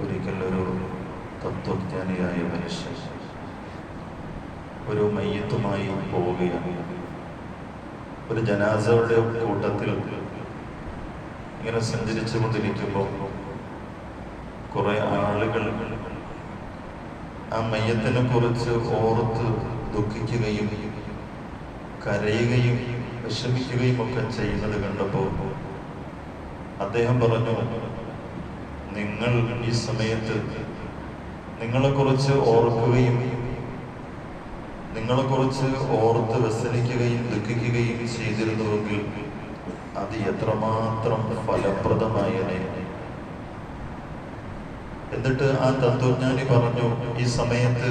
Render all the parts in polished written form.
ഒരിക്കൽ ഒരു തത്വജ്ഞാനിയായ മനുഷ്യൻ ഒരു മയ്യത്തുമായി പോവുകയാണ്. ഒരു ജനാസയുടെ കൂട്ടത്തിൽ ഇങ്ങനെ സഞ്ചരിച്ചു കൊണ്ടിരിക്കുമ്പോൾ കുറെ ആളുകൾ ആ മയ്യത്തിനെ കുറിച്ച് ഓർത്ത് ദുഃഖിക്കുകയും കരയുകയും വിഷമിക്കുകയും ഒക്കെ ചെയ്യുന്നത് കണ്ടപ്പോൾ അദ്ദേഹം പറഞ്ഞു, നിങ്ങൾ ഈ സമയത്ത് നിങ്ങളെക്കുറിച്ച് ഓർക്കുകയും നിങ്ങളെക്കുറിച്ച് ഓർത്ത് വ്യസനിക്കുകയും ദുഃഖിക്കുകയും ചെയ്തിരുന്നുവെങ്കിൽ അത് എത്രമാത്രം ഫലപ്രദമായനെ. എന്നിട്ട് ആ തത്വജ്ഞാനി പറഞ്ഞു, ഈ സമയത്ത്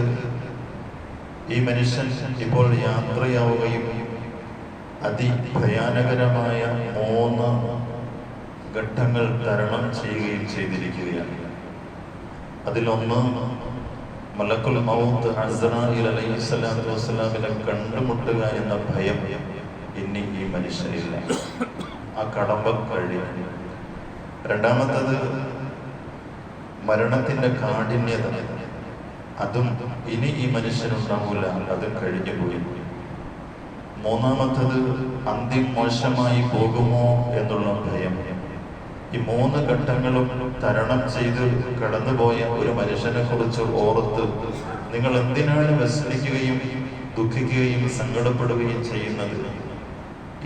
ഈ മനുഷ്യൻ ഇപ്പോൾ യാത്രയാവുകയും അതിഭയാനകരമായ 3 ഘട്ടങ്ങൾ തരണം ചെയ്യുകയും ചെയ്തിരിക്കുകയാണ്. അതിലൊന്ന്, മലക്കുൽ മൗത്ത് അസ്റായീൽ അലൈഹിസ്സലാത്തു വസ്സലാമിനെ കണ്ടുമുട്ടുക എന്ന ഭയം ഇനി ഈ മനുഷ്യനില്ല. ആ കടമ്പ കഴിയും. രണ്ടാമത്തത്, മരണത്തിന്റെ കാഠിന്യത, അതും ഇനി ഈ മനുഷ്യനുണ്ടാവില്ല, അതും കഴിഞ്ഞു പോയി. മൂന്നാമത്തത്, അന്ത്യം മോശമായി പോകുമോ എന്നുള്ള ഭയം. ഈ 3 ഘട്ടങ്ങളും തരണം ചെയ്ത് കടന്നുപോയ ഒരു മനുഷ്യനെ കുറിച്ച് ഓർത്ത് നിങ്ങൾ എന്തിനാണ് വ്യസനിക്കുകയും ദുഃഖിക്കുകയും സങ്കടപ്പെടുകയും ചെയ്യുന്നത്?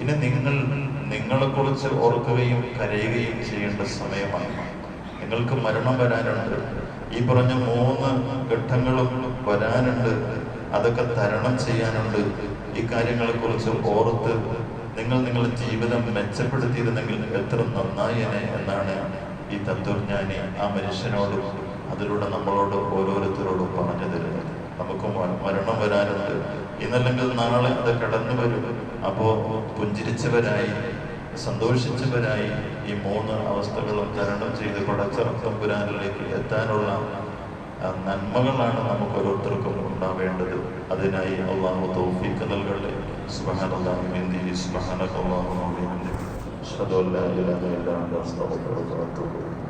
ഇനി നിങ്ങളെക്കുറിച്ച് ഓർക്കുകയും കരയുകയും ചെയ്യേണ്ട സമയമാണ്. നിങ്ങൾക്ക് മരണം വരാനുണ്ട്. ഈ പറഞ്ഞ 3 ഘട്ടങ്ങളും വരാനുണ്ട്. അതൊക്കെ തരണം ചെയ്യാനുണ്ട്. ഈ കാര്യങ്ങളെ കുറിച്ച് ഓർത്ത് നിങ്ങളുടെ ജീവിതം മെച്ചപ്പെടുത്തിയിരുന്നെങ്കിൽ എത്ര നന്നായേനെ എന്നാണ് ഈ തത്വജ്ഞാനി ആ മനുഷ്യനോടും അതിലൂടെ നമ്മളോട് ഓരോരുത്തരോടും പറഞ്ഞു തരുന്നത്. നമുക്ക് മരണം വരാനുണ്ട്, ഇന്നല്ലെങ്കിൽ നാളെ അത് കടന്നു വരും. അപ്പോ പുഞ്ചിരിച്ചവരായി സന്തോഷിച്ചവരായി ഈ 3 അവസ്ഥകളും തരണം ചെയ്ത് പടച്ചറത്തമ്പുരാനിലേക്ക് എത്താനുള്ള നന്മകളാണ് നമുക്ക് ഓരോരുത്തർക്കും ഉണ്ടാവേണ്ടത്. അതിനായി അല്ലാഹു തൗഫീഖ് നൽകട്ടെ. സുബ്ഹാനല്ലാഹി വബിഹംദിഹി, സുബ്ഹാനകല്ലാഹുമ്മ വബിഹംദിക, അഷ്ഹദു അല്ലാ ഇലാഹ ഇല്ലാ അൻത, അസ്തഗ്ഫിറുക വഅത്തൂബു ഇലൈക്.